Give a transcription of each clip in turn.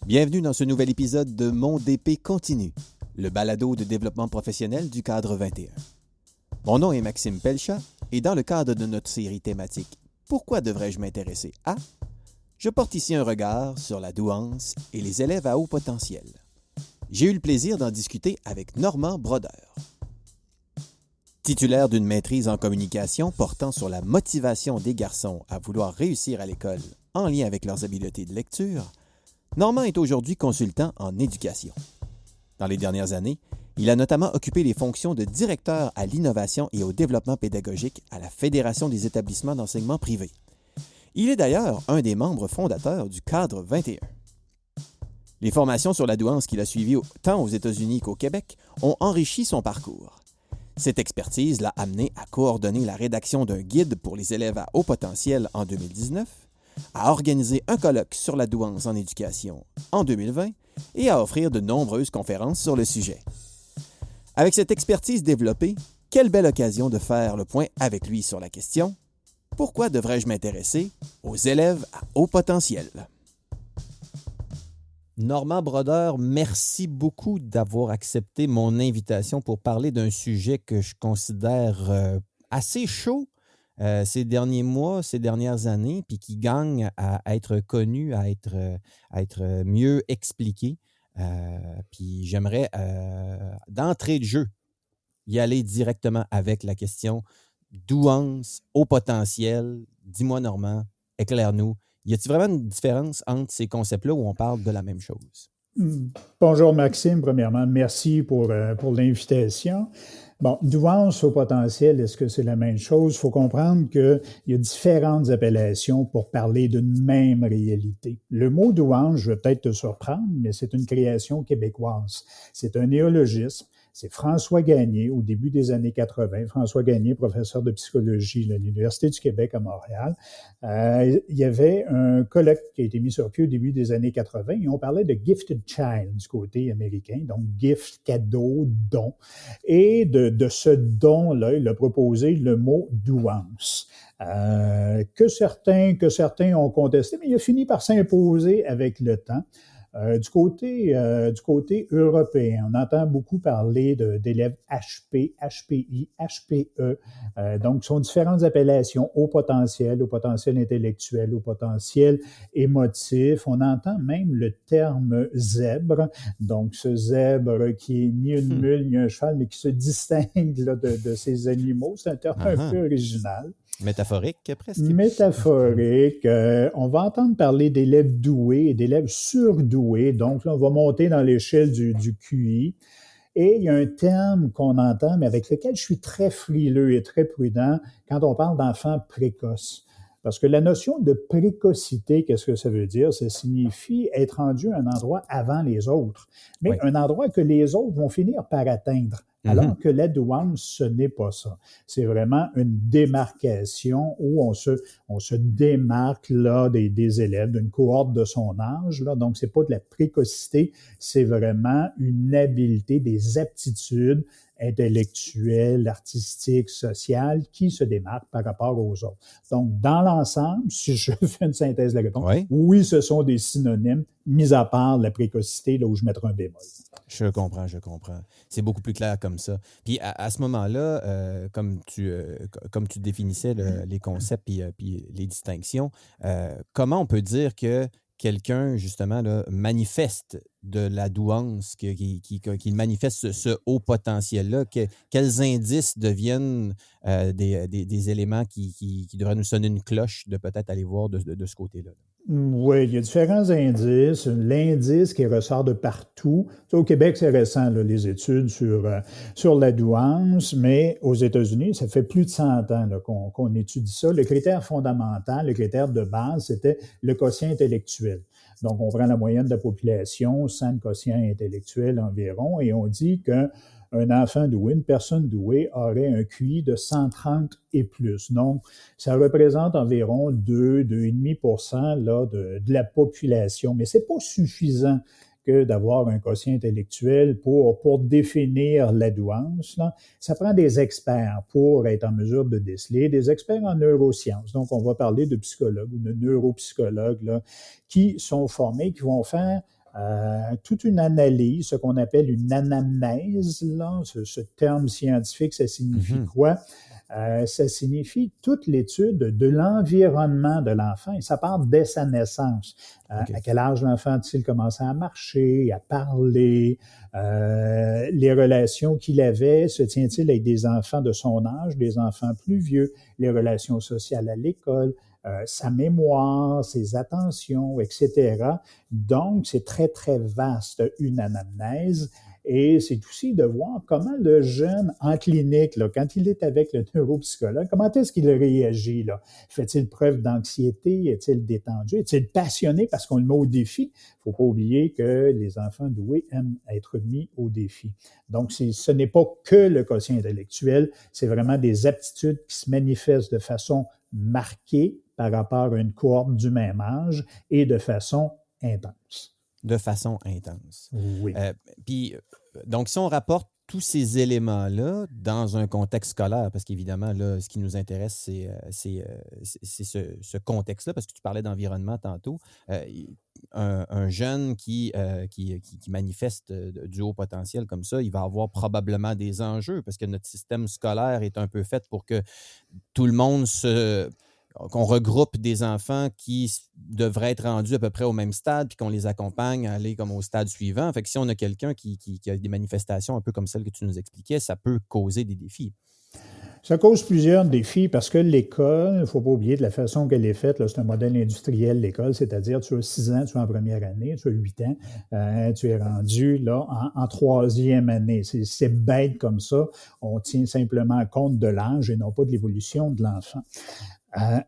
Bienvenue dans ce nouvel épisode de Mon DP continue, le balado de développement professionnel du cadre 21. Mon nom est Maxime Pelchat et dans le cadre de notre série thématique « Pourquoi devrais-je m'intéresser à ?», je porte ici un regard sur la douance et les élèves à haut potentiel. J'ai eu le plaisir d'en discuter avec Normand Brodeur. Titulaire d'une maîtrise en communication portant sur la motivation des garçons à vouloir réussir à l'école en lien avec leurs habiletés de lecture, Normand est aujourd'hui consultant en éducation. Dans les dernières années, il a notamment occupé les fonctions de directeur à l'innovation et au développement pédagogique à la Fédération des établissements d'enseignement privé. Il est d'ailleurs un des membres fondateurs du Cadre 21. Les formations sur la douance qu'il a suivies tant aux États-Unis qu'au Québec ont enrichi son parcours. Cette expertise l'a amené à coordonner la rédaction d'un guide pour les élèves à haut potentiel en 2019, à organiser un colloque sur la douance en éducation en 2020 et à offrir de nombreuses conférences sur le sujet. Avec cette expertise développée, quelle belle occasion de faire le point avec lui sur la question « Pourquoi devrais-je m'intéresser aux élèves à haut potentiel ?» Normand Brodeur, merci beaucoup d'avoir accepté mon invitation pour parler d'un sujet que je considère assez chaud ces derniers mois, ces dernières années, puis qui gagne à être connu, à être mieux expliqué. Puis j'aimerais, d'entrée de jeu, y aller directement avec la question douance, haut potentiel. Dis-moi, Normand, éclaire-nous. Y a-t-il vraiment une différence entre ces concepts-là où on parle de la même chose? Bonjour Maxime, premièrement, merci pour l'invitation. Bon, douance au potentiel, est-ce que c'est la même chose? Il faut comprendre qu'il y a différentes appellations pour parler d'une même réalité. Le mot douance, je vais peut-être te surprendre, mais c'est une création québécoise. C'est un néologisme. C'est François Gagné, au début des années 80. François Gagné, professeur de psychologie à l'Université du Québec à Montréal. Il y avait un colloque qui a été mis sur pied au début des années 80 et on parlait de gifted child du côté américain, donc gift, cadeau, don. Et de ce don-là, il a proposé le mot douance. Que certains ont contesté, mais il a fini par s'imposer avec le temps. Du côté européen, on entend beaucoup parler d'élèves HP, HPI, HPE. Donc, ce sont différentes appellations au potentiel intellectuel, au potentiel émotif. On entend même le terme zèbre. Donc, ce zèbre qui est ni une mule ni un cheval, mais qui se distingue là, de ces animaux. C'est un terme un peu original. Métaphorique, presque. Métaphorique. On va entendre parler d'élèves doués et d'élèves surdoués. Donc, là, on va monter dans l'échelle du QI. Et il y a un terme qu'on entend, mais avec lequel je suis très frileux et très prudent quand on parle d'enfants précoces. Parce que la notion de précocité, qu'est-ce que ça veut dire? Ça signifie être rendu à un endroit avant les autres, mais un endroit que les autres vont finir par atteindre. Alors que la douance, ce n'est pas ça. C'est vraiment une démarcation où on se démarque là des élèves d'une cohorte de son âge. Là. Donc, c'est pas de la précocité, c'est vraiment une habileté, des aptitudes intellectuelles, artistiques, sociales qui se démarquent par rapport aux autres. Donc, dans l'ensemble, si je fais une synthèse de la réponse, oui, ce sont des synonymes, mis à part la précocité, là où je mettrai un bémol. Je comprends. C'est beaucoup plus clair comme ça. Puis à ce moment-là, comme tu définissais les concepts puis les distinctions, comment on peut dire que quelqu'un, justement, là, manifeste de la douance, qu'il manifeste ce haut potentiel-là? Quels indices deviennent des éléments qui devraient nous sonner une cloche de peut-être aller voir de ce côté-là? Oui, il y a différents indices. L'indice qui ressort de partout. Au Québec, c'est récent, là, les études sur la douance, mais aux États-Unis, ça fait plus de 100 ans là, qu'on étudie ça. Le critère fondamental, le critère de base, c'était le quotient intellectuel. Donc, on prend la moyenne de la population, 100 quotient intellectuel environ, et on dit qu'un enfant doué, une personne douée, aurait un QI de 130 et plus. Donc, ça représente environ 2,5% là, de la population. Mais c'est pas suffisant que d'avoir un quotient intellectuel pour définir la douance. Là. Ça prend des experts pour être en mesure de déceler, des experts en neurosciences. Donc, on va parler de psychologues ou de neuropsychologues là, qui sont formés, qui vont faire toute une analyse, ce qu'on appelle une anamnèse, là, ce terme scientifique, ça signifie quoi? Ça signifie toute l'étude de l'environnement de l'enfant et ça part dès sa naissance. Okay. À quel âge l'enfant a-t-il commencé à marcher, à parler, les relations qu'il avait, se tient-il avec des enfants de son âge, des enfants plus vieux, les relations sociales à l'école, sa mémoire, ses attentions, etc. Donc, c'est très, très vaste, une anamnèse. Et c'est aussi de voir comment le jeune en clinique, là, quand il est avec le neuropsychologue, comment est-ce qu'il réagit, là? Fait-il preuve d'anxiété? Est-il détendu? Est-il passionné parce qu'on le met au défi? Il ne faut pas oublier que les enfants doués aiment être mis au défi. Donc, ce n'est pas que le quotient intellectuel, c'est vraiment des aptitudes qui se manifestent de façon marquée par rapport à une cohorte du même âge et de façon intense. De façon intense. Oui. Puis, donc, si on rapporte tous ces éléments-là dans un contexte scolaire, parce qu'évidemment, là, ce qui nous intéresse, c'est ce contexte-là, parce que tu parlais d'environnement tantôt. Un jeune qui manifeste du haut potentiel comme ça, il va avoir probablement des enjeux, parce que notre système scolaire est un peu fait pour que tout le monde qu'on regroupe des enfants qui devraient être rendus à peu près au même stade puis qu'on les accompagne à aller comme au stade suivant. Fait que si on a quelqu'un qui a des manifestations un peu comme celles que tu nous expliquais, ça peut causer des défis. Ça cause plusieurs défis parce que l'école, il ne faut pas oublier de la façon qu'elle est faite, là, c'est un modèle industriel, l'école, c'est-à-dire tu as 6 ans, tu es en première année, tu as 8 ans, tu es rendu là en troisième année. C'est bête comme ça. On tient simplement compte de l'âge et non pas de l'évolution de l'enfant.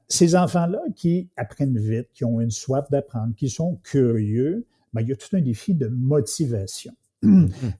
Ces enfants-là qui apprennent vite, qui ont une soif d'apprendre, qui sont curieux, ben, il y a tout un défi de motivation.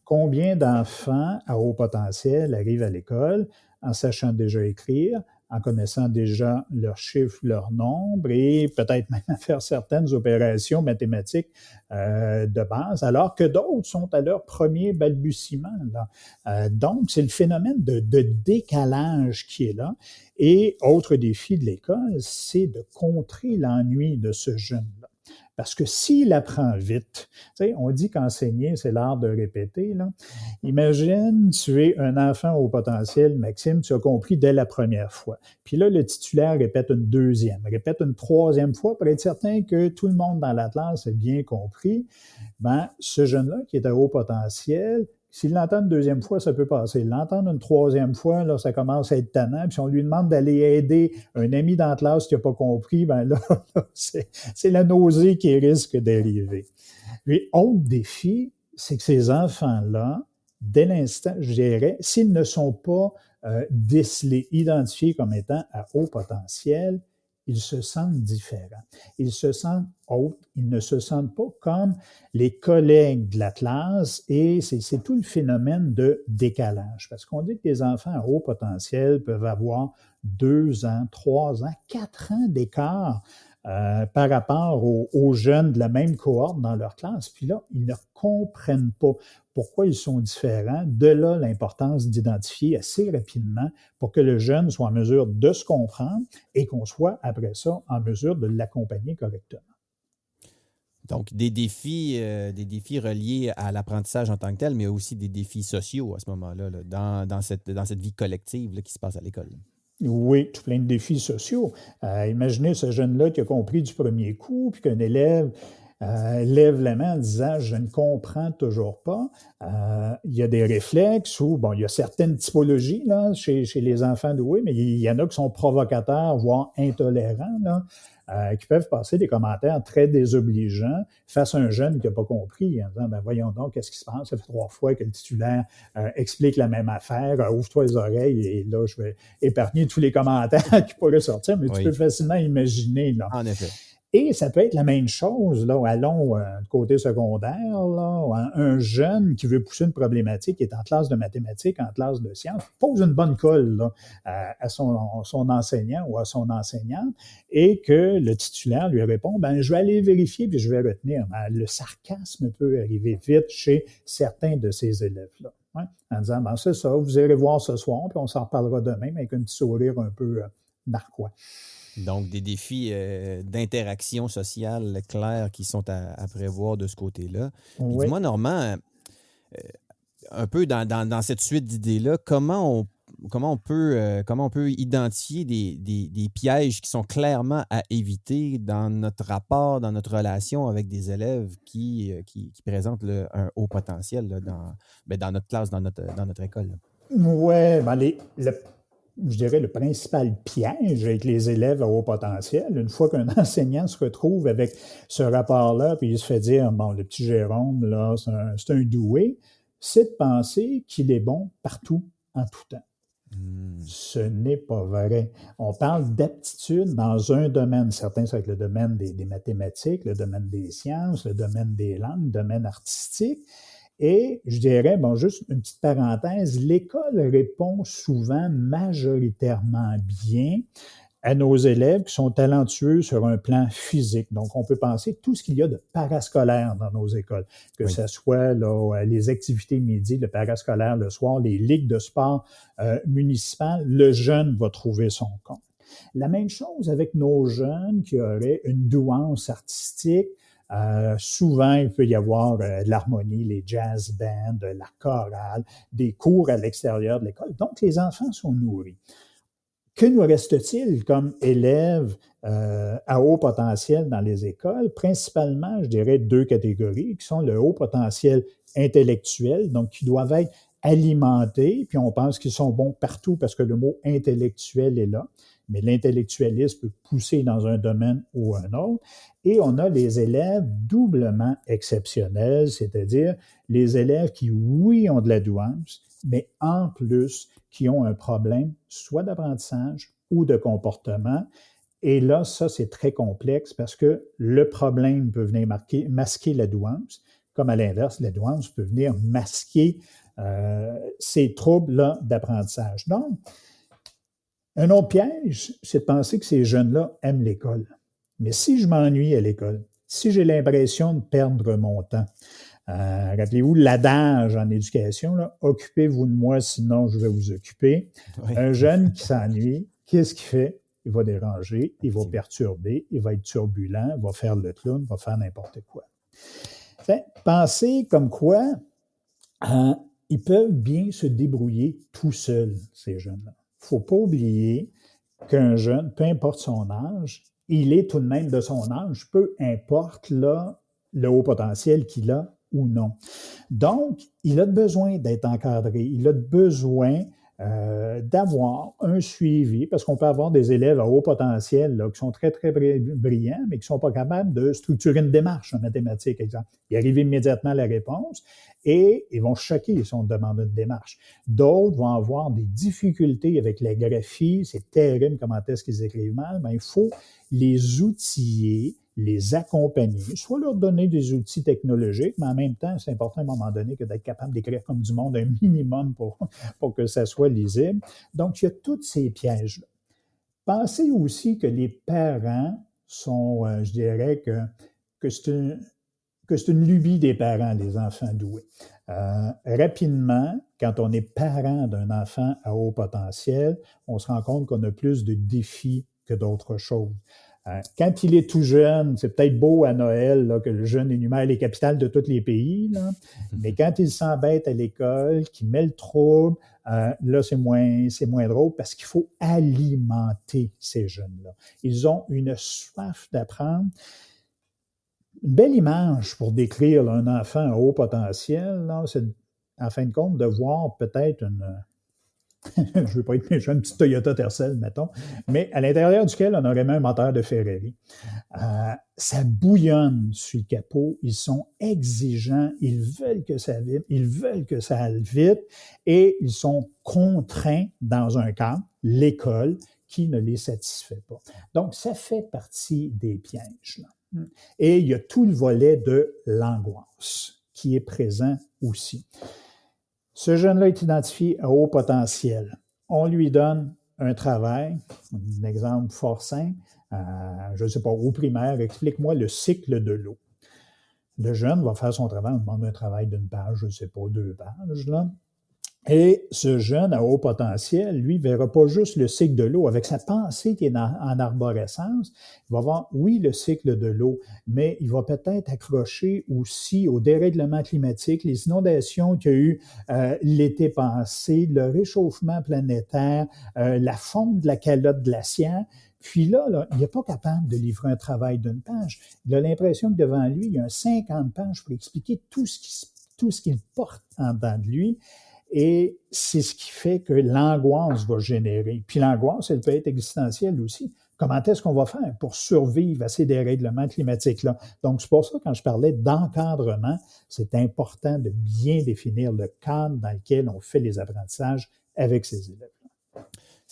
Combien d'enfants à haut potentiel arrivent à l'école en sachant déjà écrire, en connaissant déjà leurs chiffres, leurs nombres et peut-être même à faire certaines opérations mathématiques de base, alors que d'autres sont à leur premier balbutiement, là. Donc, c'est le phénomène de décalage qui est là. Et autre défi de l'école, c'est de contrer l'ennui de ce jeune-là. Parce que s'il apprend vite, tu sais, on dit qu'enseigner, c'est l'art de répéter, là. Imagine, tu es un enfant au potentiel, Maxime, tu as compris dès la première fois. Puis là, le titulaire répète une deuxième, répète une troisième fois pour être certain que tout le monde dans la classe a bien compris. Ben, ce jeune-là qui est à haut potentiel, s'il l'entend une deuxième fois, ça peut passer. L'entendre une troisième fois, là, ça commence à être tannant. Puis si on lui demande d'aller aider un ami dans la classe qui n'a pas compris, ben là, c'est la nausée qui risque d'arriver. Puis, autre défi, c'est que ces enfants-là, dès l'instant, je dirais, s'ils ne sont pas décelés, identifiés comme étant à haut potentiel, ils se sentent différents. Ils se sentent autres. Ils ne se sentent pas comme les collègues de la classe et c'est tout le phénomène de décalage. Parce qu'on dit que les enfants à haut potentiel peuvent avoir 2 ans, 3 ans, 4 ans d'écart par rapport aux jeunes de la même cohorte dans leur classe. Puis là, ils ne comprennent pas pourquoi ils sont différents. De là, l'importance d'identifier assez rapidement pour que le jeune soit en mesure de se comprendre et qu'on soit, après ça, en mesure de l'accompagner correctement. Donc, des défis reliés à l'apprentissage en tant que tel, mais aussi des défis sociaux à ce moment-là, là, dans cette vie collective là, qui se passe à l'école. Oui, tout plein de défis sociaux. Imaginez ce jeune-là qui a compris du premier coup, puis qu'un élève lève la main en disant « je ne comprends toujours pas ». Il y a des réflexes où, bon, il y a certaines typologies là, chez les enfants doués, mais il y en a qui sont provocateurs, voire intolérants, là, qui peuvent passer des commentaires très désobligeants face à un jeune qui n'a pas compris, en disant « ben voyons donc, qu'est-ce qui se passe? Ça fait 3 fois que le titulaire explique la même affaire, ouvre-toi les oreilles et là, je vais épargner tous les commentaires qui pourraient sortir, mais tu peux facilement imaginer. Là. En effet. Et ça peut être la même chose, là, allons côté secondaire, là, un jeune qui veut pousser une problématique, qui est en classe de mathématiques, en classe de sciences, pose une bonne colle là, à son enseignant ou à son enseignante, et que le titulaire lui répond, ben je vais aller vérifier puis je vais retenir. Ben, le sarcasme peut arriver vite chez certains de ces élèves-là. Hein, en disant, ben c'est ça, vous irez voir ce soir, puis on s'en reparlera demain, avec un petit sourire un peu narquois. Donc, des défis d'interaction sociale clairs qui sont à prévoir de ce côté-là. Puis Oui. dis-moi, Normand, un peu dans cette suite d'idées-là, comment on peut identifier des pièges qui sont clairement à éviter dans notre rapport, dans notre relation avec des élèves qui présentent un haut potentiel là, dans notre classe, dans notre école? Oui, je dirais le principal piège avec les élèves à haut potentiel, une fois qu'un enseignant se retrouve avec ce rapport-là, puis il se fait dire, bon, le petit Jérôme, là, c'est un doué, c'est de penser qu'il est bon partout, en tout temps. Ce n'est pas vrai. On parle d'aptitude dans un domaine. Certains, c'est avec le domaine des mathématiques, le domaine des sciences, le domaine des langues, le domaine artistique. Et je dirais, bon, juste une petite parenthèse, l'école répond souvent majoritairement bien à nos élèves qui sont talentueux sur un plan physique. Donc, on peut penser tout ce qu'il y a de parascolaire dans nos écoles, que ce soit là, les activités midi, le parascolaire le soir, les ligues de sport municipales, le jeune va trouver son compte. La même chose avec nos jeunes qui auraient une douance artistique. Souvent, il peut y avoir de l'harmonie, les jazz bands, la chorale, des cours à l'extérieur de l'école. Donc, les enfants sont nourris. Que nous reste-t-il comme élèves à haut potentiel dans les écoles? Principalement, je dirais, deux catégories qui sont le haut potentiel intellectuel, donc qui doivent être alimentés, puis on pense qu'ils sont bons partout parce que le mot intellectuel est là, mais l'intellectualisme peut pousser dans un domaine ou un autre. Et on a les élèves doublement exceptionnels, c'est-à-dire les élèves qui, oui, ont de la douance, mais en plus, qui ont un problème soit d'apprentissage ou de comportement. Et là, ça, c'est très complexe parce que le problème peut venir masquer la douance, comme à l'inverse, la douance peut venir masquer ces troubles-là d'apprentissage. Donc, un autre piège, c'est de penser que ces jeunes-là aiment l'école. Mais si je m'ennuie à l'école, si j'ai l'impression de perdre mon temps, rappelez-vous l'adage en éducation, là, occupez-vous de moi, sinon je vais vous occuper. Oui. Un jeune qui s'ennuie, qu'est-ce qu'il fait? Il va déranger, il va perturber, il va être turbulent, il va faire le clown, il va faire n'importe quoi. Pensez comme quoi ils peuvent bien se débrouiller tout seuls, ces jeunes-là. Il ne faut pas oublier qu'un jeune, peu importe son âge, il est tout de même de son âge, peu importe là, le haut potentiel qu'il a ou non. Donc, il a besoin d'être encadré, il a besoin d'avoir un suivi, parce qu'on peut avoir des élèves à haut potentiel là, qui sont très, très brillants, mais qui ne sont pas capables de structurer une démarche en mathématiques, exemple. Ils arrivent immédiatement à la réponse et ils vont choquer si on demande une démarche. D'autres vont avoir des difficultés avec la graphie, c'est terrible comment est-ce qu'ils écrivent mal, mais il faut les outiller, les accompagner, soit leur donner des outils technologiques, mais en même temps, c'est important à un moment donné que d'être capable d'écrire comme du monde un minimum pour que ça soit lisible. Donc, il y a tous ces pièges-là. Pensez aussi que les parents sont, je dirais que c'est une lubie des parents, les enfants doués. Rapidement, quand on est parent d'un enfant à haut potentiel, on se rend compte qu'on a plus de défis que d'autres choses. Quand il est tout jeune, c'est peut-être beau à Noël là, que le jeune énumère les capitales de tous les pays, là, mais quand il s'embête à l'école, qu'il met le trouble, là, c'est moins drôle parce qu'il faut alimenter ces jeunes-là. Ils ont une soif d'apprendre. Une belle image pour décrire là, un enfant à haut potentiel, là, c'est en fin de compte de voir peut-être je ne veux pas être méchant, une petite Toyota Tercel, mettons, mais à l'intérieur duquel on aurait mis un moteur de Ferrari. Ça bouillonne sur le capot, ils sont exigeants, ils veulent que ça vibre, ils veulent que ça aille vite et ils sont contraints dans un cadre, l'école, qui ne les satisfait pas. Donc, ça fait partie des pièges, là. Et il y a tout le volet de l'angoisse qui est présent aussi. Ce jeune-là est identifié à haut potentiel. On lui donne un travail, un exemple fort simple, je ne sais pas, au primaire, explique-moi le cycle de l'eau. Le jeune va faire son travail, on demande un travail d'une page, je ne sais pas, 2 pages, là. Et ce jeune à haut potentiel, lui, ne verra pas juste le cycle de l'eau. Avec sa pensée qui est en arborescence, il va voir, oui, le cycle de l'eau, mais il va peut-être accrocher aussi au dérèglement climatique, les inondations qu'il y a eu l'été passé, le réchauffement planétaire, la fonte de la calotte glaciaire. Puis là, il n'est pas capable de livrer un travail d'une page. Il a l'impression que devant lui, il y a un 50 pages pour expliquer tout ce qu'il porte en dedans de lui. Et c'est ce qui fait que l'angoisse va générer. Puis l'angoisse, elle peut être existentielle aussi. Comment est-ce qu'on va faire pour survivre à ces dérèglements climatiques-là? Donc, c'est pour ça, quand je parlais d'encadrement, c'est important de bien définir le cadre dans lequel on fait les apprentissages avec ces élèves.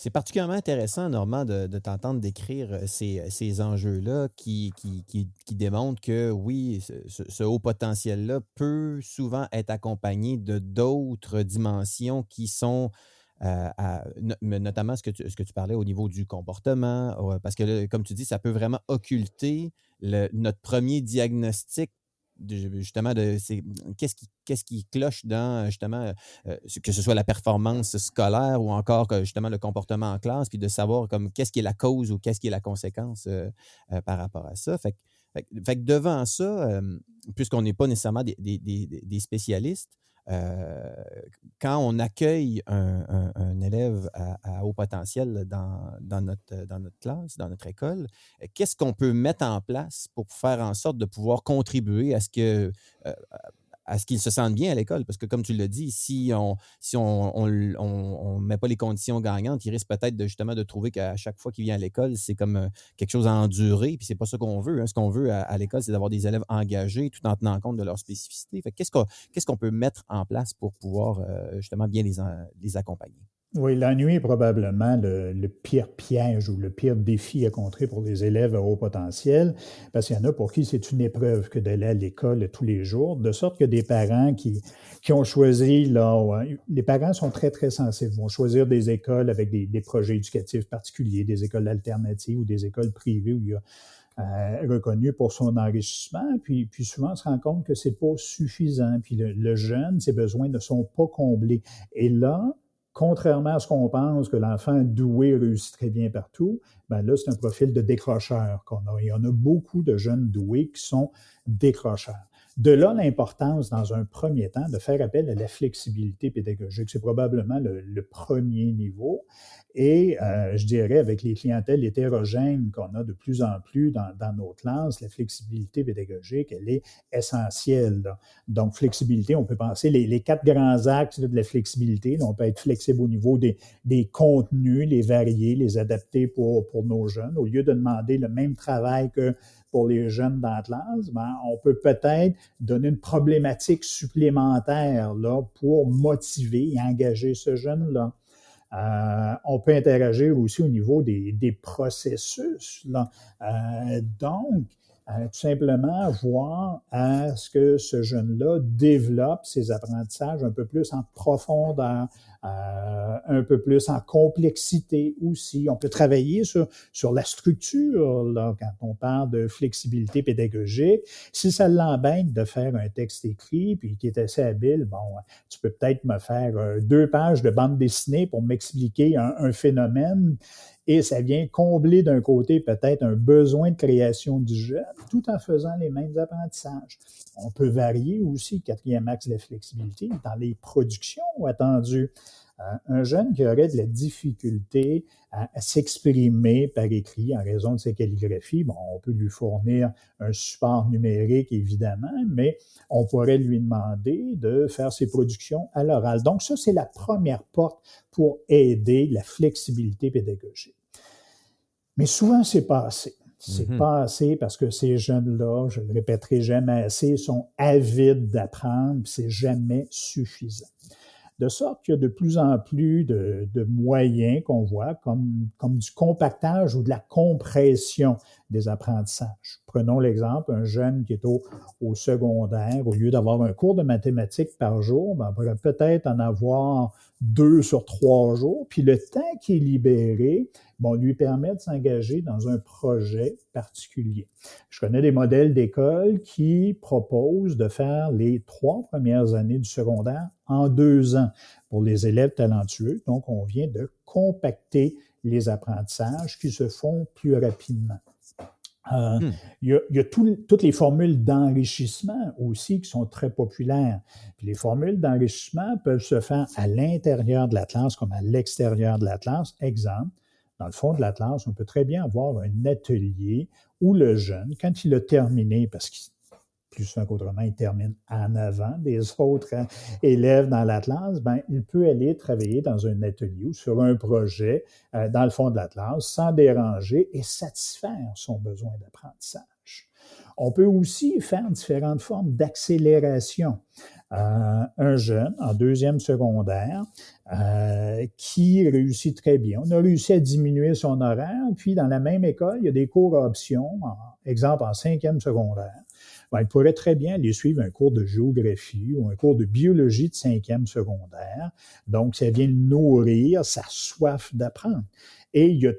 C'est particulièrement intéressant, Normand, de t'entendre décrire ces enjeux-là qui démontrent que oui, ce haut potentiel-là peut souvent être accompagné de d'autres dimensions qui sont, notamment ce que tu parlais au niveau du comportement, parce que, là, comme tu dis, ça peut vraiment occulter notre premier diagnostic justement qu'est-ce qui cloche dans justement que ce soit la performance scolaire ou encore justement le comportement en classe, puis de savoir comme qu'est-ce qui est la cause ou qu'est-ce qui est la conséquence par rapport à ça. Fait que devant ça, puisqu'on n'est pas nécessairement des spécialistes, euh, quand on accueille un élève à haut potentiel dans notre classe, dans notre école, qu'est-ce qu'on peut mettre en place pour faire en sorte de pouvoir contribuer euh, à ce qu'il se sente bien à l'école? Parce que comme tu l'as dit, si on met pas les conditions gagnantes, il risque peut-être justement de trouver qu'à chaque fois qu'il vient à l'école, c'est comme quelque chose à endurer, puis c'est pas ça qu'on veut. Hein. Ce qu'on veut à l'école, c'est d'avoir des élèves engagés tout en tenant compte de leurs spécificités. Fait que qu'est-ce qu'on peut mettre en place pour pouvoir justement bien les accompagner? Oui, l'ennui est probablement le pire piège ou le pire défi à contrer pour les élèves à haut potentiel, parce qu'il y en a pour qui c'est une épreuve que d'aller à l'école tous les jours, de sorte que des parents qui ont choisi, là, les parents sont très, très sensibles, vont choisir des écoles avec des projets éducatifs particuliers, des écoles alternatives ou des écoles privées où il y a reconnu pour son enrichissement, puis souvent on se rend compte que c'est pas suffisant, puis le jeune, ses besoins ne sont pas comblés. Et là, contrairement à ce qu'on pense, que l'enfant doué réussit très bien partout, ben là, c'est un profil de décrocheur qu'on a. Il y en a beaucoup de jeunes doués qui sont décrocheurs. De là, l'importance, dans un premier temps, de faire appel à la flexibilité pédagogique. C'est probablement le premier niveau. Et je dirais, avec les clientèles hétérogènes qu'on a de plus en plus dans nos classes, la flexibilité pédagogique, elle est essentielle. Là. Donc, flexibilité, on peut penser les 4 grands axes là, de la flexibilité. Là, on peut être flexible au niveau des contenus, les varier, les adapter pour nos jeunes. Au lieu de demander le même travail que pour les jeunes dans la classe, ben, on peut peut-être donner une problématique supplémentaire là, pour motiver et engager ce jeune-là. On peut interagir aussi au niveau des processus. Là. Donc, tout simplement voir à ce que ce jeune-là développe ses apprentissages un peu plus en profondeur, un peu plus en complexité aussi. On peut travailler sur la structure là, quand on parle de flexibilité pédagogique. Si ça l'embête de faire un texte écrit, puis qui est assez habile, bon, tu peux peut-être me faire 2 pages de bande dessinée pour m'expliquer un phénomène. Et ça vient combler d'un côté peut-être un besoin de création du jeune, tout en faisant les mêmes apprentissages. On peut varier aussi, le 4e axe de la flexibilité, dans les productions attendues. Un jeune qui aurait de la difficulté à s'exprimer par écrit en raison de sa calligraphie, bon, on peut lui fournir un support numérique, évidemment, mais on pourrait lui demander de faire ses productions à l'oral. Donc ça, c'est la première porte pour aider la flexibilité pédagogique. Mais souvent, c'est pas assez. C'est pas assez parce que ces jeunes-là, je ne le répéterai jamais assez, sont avides d'apprendre, puis c'est jamais suffisant. De sorte qu'il y a de plus en plus de moyens qu'on voit, comme du compactage ou de la compression des apprentissages. Prenons l'exemple, un jeune qui est au secondaire, au lieu d'avoir un cours de mathématiques par jour, ben, on pourrait peut-être en avoir 2 sur 3 jours, puis le temps qui est libéré, bon, lui permet de s'engager dans un projet particulier. Je connais des modèles d'école qui proposent de faire les 3 premières années du secondaire en 2 ans pour les élèves talentueux. Donc, on vient de compacter les apprentissages qui se font plus rapidement. Il y a toutes les formules d'enrichissement aussi qui sont très populaires. Puis les formules d'enrichissement peuvent se faire à l'intérieur de la classe comme à l'extérieur de la classe. Exemple, dans le fond de la classe, on peut très bien avoir un atelier où le jeune, quand il a terminé, parce qu'il plus souvent qu'autrement, il termine en avant des autres élèves dans la classe, ben, il peut aller travailler dans un atelier ou sur un projet dans le fond de la classe sans déranger et satisfaire son besoin d'apprentissage. On peut aussi faire différentes formes d'accélération. Un jeune en 2e secondaire qui réussit très bien. On a réussi à diminuer son horaire, puis dans la même école, il y a des cours à option, exemple en 5e secondaire. Ben, il pourrait très bien aller suivre un cours de géographie ou un cours de biologie de 5e secondaire. Donc, ça vient nourrir sa soif d'apprendre. Et il y a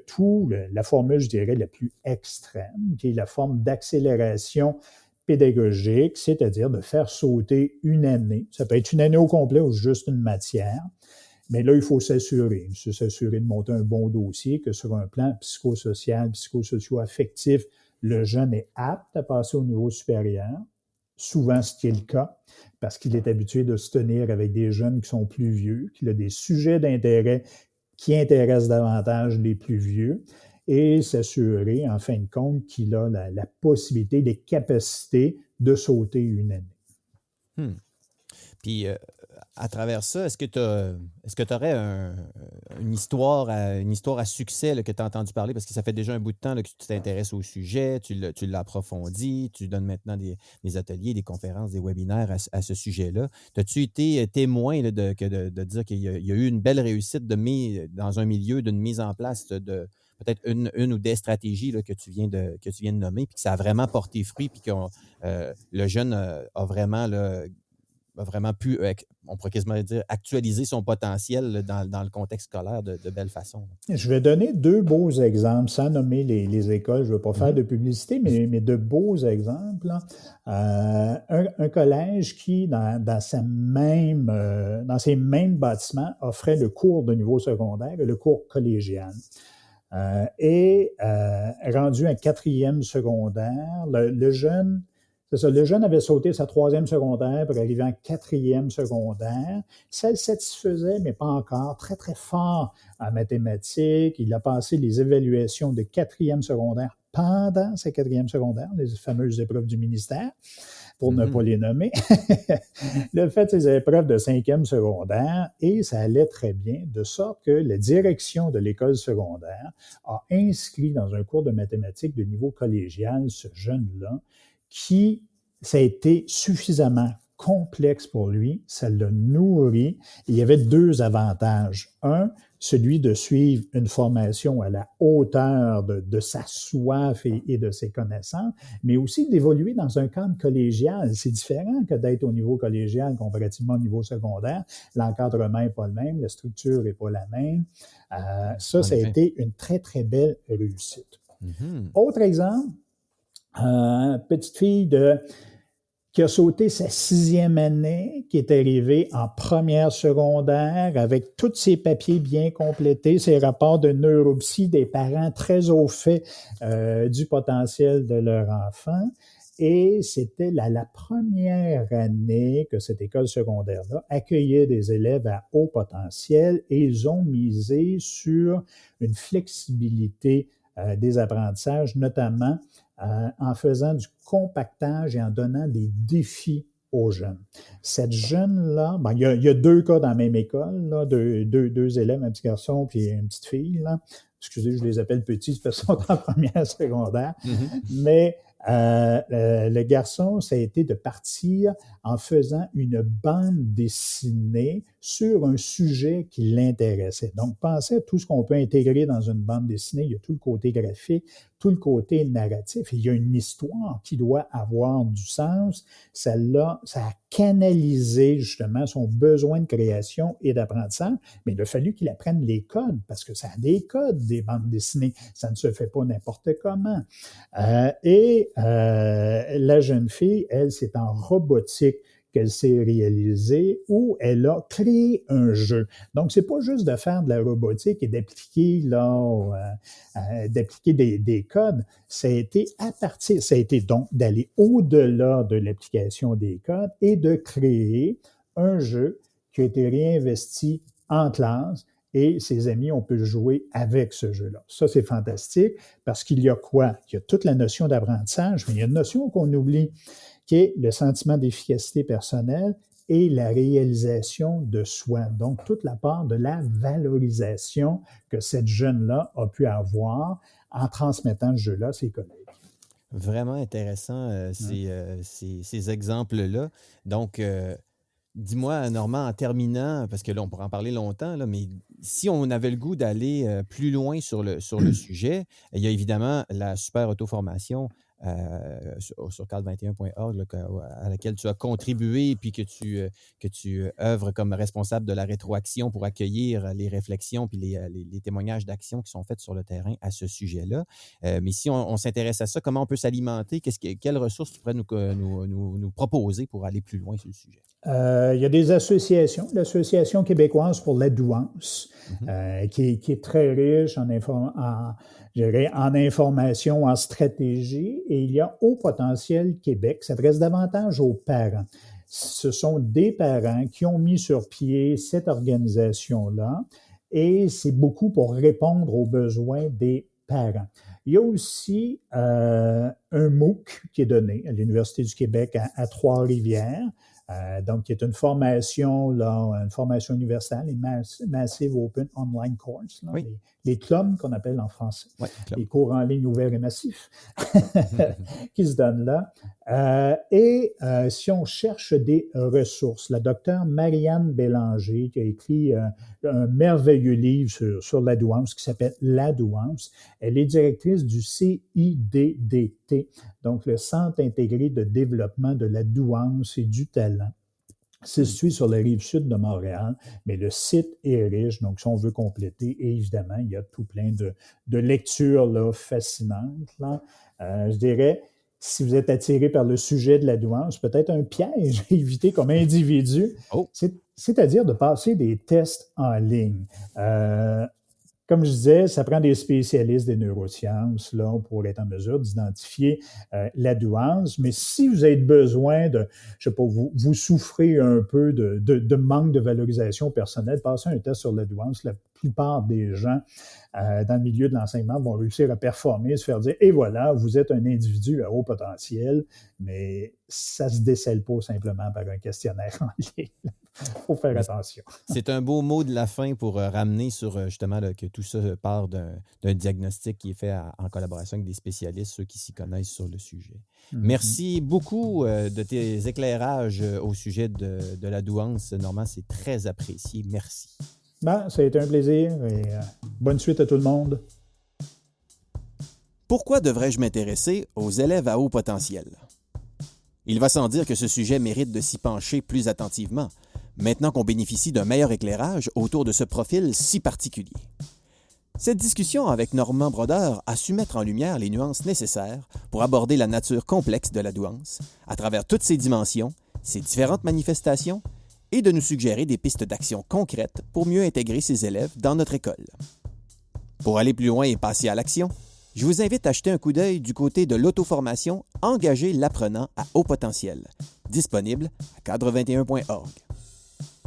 la formule, je dirais, la plus extrême, qui est la forme d'accélération pédagogique, c'est-à-dire de faire sauter une année. Ça peut être une année au complet ou juste une matière. Mais là, il faut s'assurer de monter un bon dossier, que sur un plan psychosocial, psychosocio-affectif, le jeune est apte à passer au niveau supérieur, souvent ce qui est le cas, parce qu'il est habitué de se tenir avec des jeunes qui sont plus vieux, qu'il a des sujets d'intérêt qui intéressent davantage les plus vieux, et s'assurer, en fin de compte, qu'il a la possibilité, les capacités de sauter une année. Puis, à travers ça, est-ce que tu aurais une histoire à succès là, que tu as entendu parler? Parce que ça fait déjà un bout de temps là, que tu t'intéresses au sujet, tu l'as approfondi, tu donnes maintenant des ateliers, des conférences, des webinaires à ce sujet-là. As-tu été témoin là, de dire qu'il y a eu une belle réussite dans un milieu d'une mise en place de peut-être une ou des stratégies là, que tu viens de nommer, puis que ça a vraiment porté fruit, puis que le jeune a vraiment pu, on pourrait quasiment dire, actualiser son potentiel là, dans le contexte scolaire de belle façon. Je vais donner 2 beaux exemples, sans nommer les écoles. Je ne veux pas faire de publicité, mais de beaux exemples. Un collège qui, dans ses mêmes bâtiments, offrait le cours de niveau secondaire et le cours collégial. Rendu en 4e secondaire, le jeune avait sauté sa 3e secondaire pour arriver en 4e secondaire. Ça le satisfaisait, mais pas encore. Très, très fort en mathématiques. Il a passé les évaluations de 4e secondaire pendant sa 4e secondaire, les fameuses épreuves du ministère, pour ne pas les nommer. Il a fait ses épreuves de 5e secondaire et ça allait très bien, de sorte que la direction de l'école secondaire a inscrit dans un cours de mathématiques de niveau collégial ce jeune-là qui, ça a été suffisamment complexe pour lui, ça l'a nourri. Il y avait 2 avantages. Un, celui de suivre une formation à la hauteur de sa soif et de ses connaissances, mais aussi d'évoluer dans un cadre collégial. C'est différent que d'être au niveau collégial comparativement au niveau secondaire. L'encadrement n'est pas le même, la structure n'est pas la même. Ça a été une très, très belle réussite. Autre exemple, petite fille qui a sauté sa 6e année, qui est arrivée en première secondaire avec tous ses papiers bien complétés, ses rapports de neuropsy, des parents très au fait du potentiel de leur enfant. Et c'était la première année que cette école secondaire-là accueillait des élèves à haut potentiel et ils ont misé sur une flexibilité des apprentissages, notamment en faisant du compactage et en donnant des défis aux jeunes. Cette jeune-là, il y a 2 cas dans la même école, là, deux élèves, un petit garçon puis une petite fille. Là. Excusez, je les appelle petits parce qu'ils sont en première secondaire. Mais le garçon, ça a été de partir en faisant une bande dessinée sur un sujet qui l'intéressait. Donc, pensez à tout ce qu'on peut intégrer dans une bande dessinée. Il y a tout le côté graphique, tout le côté narratif. Il y a une histoire qui doit avoir du sens. Ça a canalisé justement son besoin de création et d'apprentissage, mais il a fallu qu'il apprenne les codes, parce que ça a des codes, des bandes dessinées. Ça ne se fait pas n'importe comment. La jeune fille, elle, c'est en robotique qu'elle s'est réalisée, où elle a créé un jeu. Donc, c'est pas juste de faire de la robotique et d'appliquer des codes. Ça a été donc d'aller au-delà de l'application des codes et de créer un jeu qui a été réinvesti en classe. Et ses amis ont pu jouer avec ce jeu-là. Ça, c'est fantastique parce qu'il y a quoi? Il y a toute la notion d'apprentissage, mais il y a une notion qu'on oublie, qui est le sentiment d'efficacité personnelle et la réalisation de soi. Donc, toute la part de la valorisation que cette jeune-là a pu avoir en transmettant ce jeu-là à ses collègues. Vraiment intéressant, ces exemples-là. Donc, dis-moi, Normand, en terminant, parce que là, on pourra en parler longtemps, là, mais si on avait le goût d'aller plus loin sur le sujet, il y a évidemment la super auto-formation sur cadre21.org à laquelle tu as contribué et puis que tu œuvres comme responsable de la rétroaction pour accueillir les réflexions puis les témoignages d'action qui sont faits sur le terrain à ce sujet-là. Mais si on s'intéresse à ça, comment on peut s'alimenter? Quelles ressources tu pourrais nous proposer pour aller plus loin sur le sujet? Il y a des associations. L'Association québécoise pour la douance, qui est très riche en information, en stratégie. Et il y a Haut Potentiel Québec, ça s'adresse davantage aux parents. Ce sont des parents qui ont mis sur pied cette organisation-là et c'est beaucoup pour répondre aux besoins des parents. Il y a aussi un MOOC qui est donné à l'Université du Québec à Trois-Rivières. Donc, qui est une formation universelle, les Massive Open Online Course, là, oui. les CLOM qu'on appelle en français, les cours en ligne ouverts et massifs qui se donnent là. Si on cherche des ressources, la docteure Marianne Bélanger, qui a écrit un merveilleux livre sur la douance qui s'appelle La douance, elle est directrice du CIDDT, donc le Centre intégré de développement de la douance et du talent. C'est situé sur la rive sud de Montréal, mais le site est riche, donc si on veut compléter, et évidemment, il y a tout plein de lectures là, fascinantes. Là. Je dirais, si vous êtes attiré par le sujet de la douance, peut-être un piège à éviter comme individu, c'est-à-dire de passer des tests en ligne. Comme je disais, ça prend des spécialistes des neurosciences là, pour être en mesure d'identifier la douance. Mais si vous avez besoin de, je sais pas, vous souffrez un peu de manque de valorisation personnelle, passez un test sur la douance. La plupart des gens dans le milieu de l'enseignement vont réussir à performer, se faire dire, et voilà, vous êtes un individu à haut potentiel, mais ça ne se décèle pas simplement par un questionnaire en ligne. Il faut faire attention. C'est un beau mot de la fin pour ramener sur justement que tout ça part d'un diagnostic qui est fait en collaboration avec des spécialistes, ceux qui s'y connaissent sur le sujet. Mm-hmm. Merci beaucoup de tes éclairages au sujet de la douance, Normand. C'est très apprécié. Merci. Ça a été un plaisir et bonne suite à tout le monde. Pourquoi devrais-je m'intéresser aux élèves à haut potentiel? Il va sans dire que ce sujet mérite de s'y pencher plus attentivement, maintenant qu'on bénéficie d'un meilleur éclairage autour de ce profil si particulier. Cette discussion avec Normand Brodeur a su mettre en lumière les nuances nécessaires pour aborder la nature complexe de la douance, à travers toutes ses dimensions, ses différentes manifestations, et de nous suggérer des pistes d'action concrètes pour mieux intégrer ces élèves dans notre école. Pour aller plus loin et passer à l'action, je vous invite à jeter un coup d'œil du côté de l'auto-formation Engager l'apprenant à haut potentiel, disponible à cadre21.org.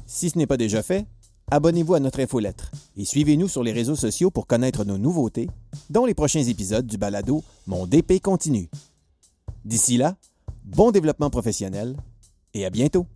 Si ce n'est pas déjà fait, abonnez-vous à notre infolettre et suivez-nous sur les réseaux sociaux pour connaître nos nouveautés, dont les prochains épisodes du balado Mon DP continue. D'ici là, bon développement professionnel et à bientôt!